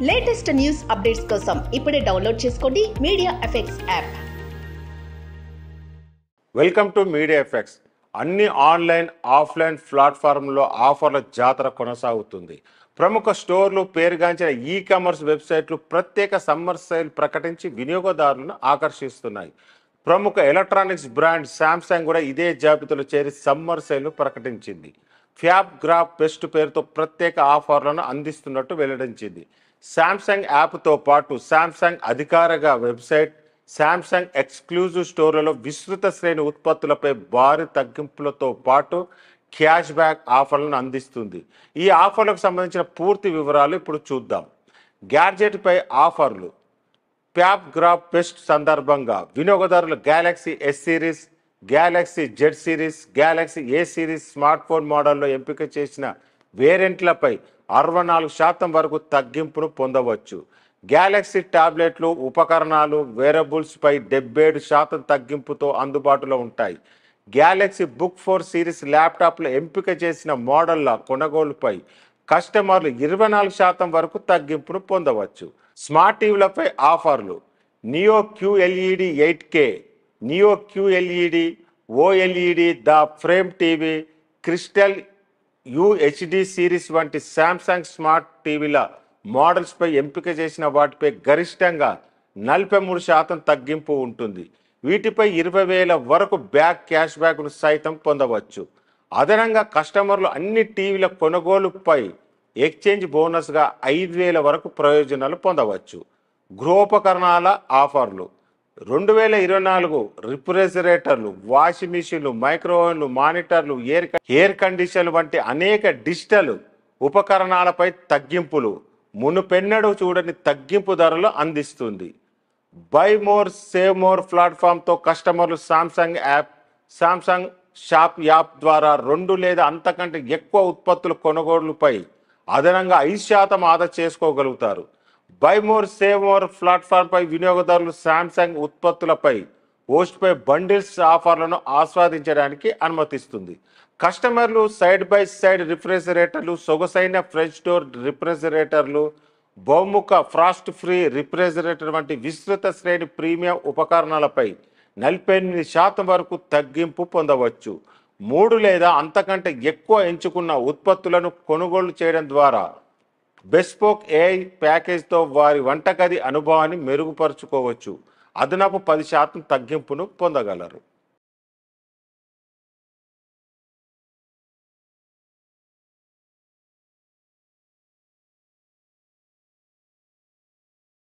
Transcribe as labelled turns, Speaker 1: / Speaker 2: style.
Speaker 1: Latest news updates కోసం ఇప్పుడే download చేసుకోండి media effects app.
Speaker 2: Welcome to media effects. అన్ని ఆన్లైన్ ఆఫ్లైన్ ప్లాట్ఫామ్లో ఆఫర్ల జాతర కొనసాగుతుంది. ప్రముఖ స్టోర్లు, పేరుగాంచిన ఈ కామర్స్ వెబ్సైట్లు ప్రత్యేక సమ్మర్ సేల్ ప్రకటించి వినియోగదారులను ఆకర్షిస్తున్నాయి. ప్రముఖ ఎలక్ట్రానిక్స్ బ్రాండ్ శాంసంగ్ కూడా ఇదే జాబితాలో చేరి సమ్మర్ సేల్ను ప్రకటించింది. ఫ్యాబ్ గ్రాఫ్ బెస్ట్ పేరుతో ప్రత్యేక ఆఫర్లను అందిస్తున్నట్టు వెల్లడించింది. శాంసంగ్ యాప్తో పాటు శాంసంగ్ అధికారిక వెబ్సైట్, శాంసంగ్ ఎక్స్క్లూజివ్ స్టోర్లలో విస్తృత శ్రేణి ఉత్పత్తులపై భారీ తగ్గింపులతో పాటు క్యాష్ బ్యాక్ ఆఫర్లను అందిస్తుంది. ఈ ఆఫర్లకు సంబంధించిన పూర్తి వివరాలు ఇప్పుడు చూద్దాం. గ్యాడ్జెట్పై ఆఫర్లు. ఫ్యాబ్ గ్రాఫ్ బెస్ట్ సందర్భంగా వినియోగదారులు Galaxy S series, Galaxy Z series, Galaxy ఏ సిరీస్ స్మార్ట్ ఫోన్ మోడల్లో ఎంపిక చేసిన వేరియంట్లపై 64% వరకు తగ్గింపును పొందవచ్చు. గ్యాలక్సీ టాబ్లెట్లు, ఉపకరణాలు, వేరబుల్స్పై 77% తగ్గింపుతో అందుబాటులో ఉంటాయి. గ్యాలక్సీ బుక్ 4 సిరీస్ ల్యాప్టాప్లు ఎంపిక చేసిన మోడళ్ల కొనుగోలుపై కస్టమర్లు 24% వరకు తగ్గింపును పొందవచ్చు. స్మార్ట్ టీవీలపై ఆఫర్లు. Neo QLED 8K, neo QLED, OLED, the frame TV, crystal UHD series వంటి శాంసంగ్ స్మార్ట్ టీవీల మోడల్స్పై ఎంపిక చేసిన వాటిపై గరిష్టంగా 43% తగ్గింపు ఉంటుంది. వీటిపై 20,000 వరకు క్యాష్ బ్యాక్ను సైతం పొందవచ్చు. అదనంగా కస్టమర్లు అన్ని టీవీల కొనుగోలుపై ఎక్స్చేంజ్ బోనస్గా 5,000 వరకు ప్రయోజనాలు పొందవచ్చు. గృహోపకరణాల ఆఫర్లు. 2024 రిఫ్రిజిరేటర్లు, వాషింగ్ మిషన్లు, మైక్రోవేవ్లు, మానిటర్లు, ఎయిర్ కండిషన్లు వంటి అనేక డిజిటల్ ఉపకరణాలపై తగ్గింపులు మునుపెన్నడూ చూడని తగ్గింపు ధరలు అందిస్తుంది. బై మోర్ సేవ్ మోర్ ప్లాట్ఫామ్తో కస్టమర్లు సామ్సంగ్ షాప్ యాప్ ద్వారా 2 లేదా అంతకంటే ఎక్కువ ఉత్పత్తుల కొనుగోలుపై అదనంగా 5% ఆదా చేసుకోగలుగుతారు. బై మోర్ సేవ్ మోర్ ప్లాట్ఫామ్పై వినియోగదారులు శాంసంగ్ ఉత్పత్తులపై హోస్ట్పై బండిల్స్ ఆఫర్లను ఆస్వాదించడానికి అనుమతిస్తుంది. కస్టమర్లు సైడ్ బై సైడ్ రిఫ్రిజిరేటర్లు, సొగసైన ఫ్రెంచ్ డోర్ రిఫ్రిజిరేటర్లు, బహుముఖ ఫ్రాస్ట్ ఫ్రీ రిఫ్రిజిరేటర్ వంటి విస్తృత శ్రేణి ప్రీమియం ఉపకరణాలపై 48% వరకు తగ్గింపు పొందవచ్చు. 3 లేదా అంతకంటే ఎక్కువ ఎంచుకున్న ఉత్పత్తులను కొనుగోలు చేయడం ద్వారా బెస్పోక్ AI ప్యాకేజ్తో వారి వంటగది అనుభవాన్ని మెరుగుపరుచుకోవచ్చు. అదనపు 10% తగ్గింపును పొందగలరు.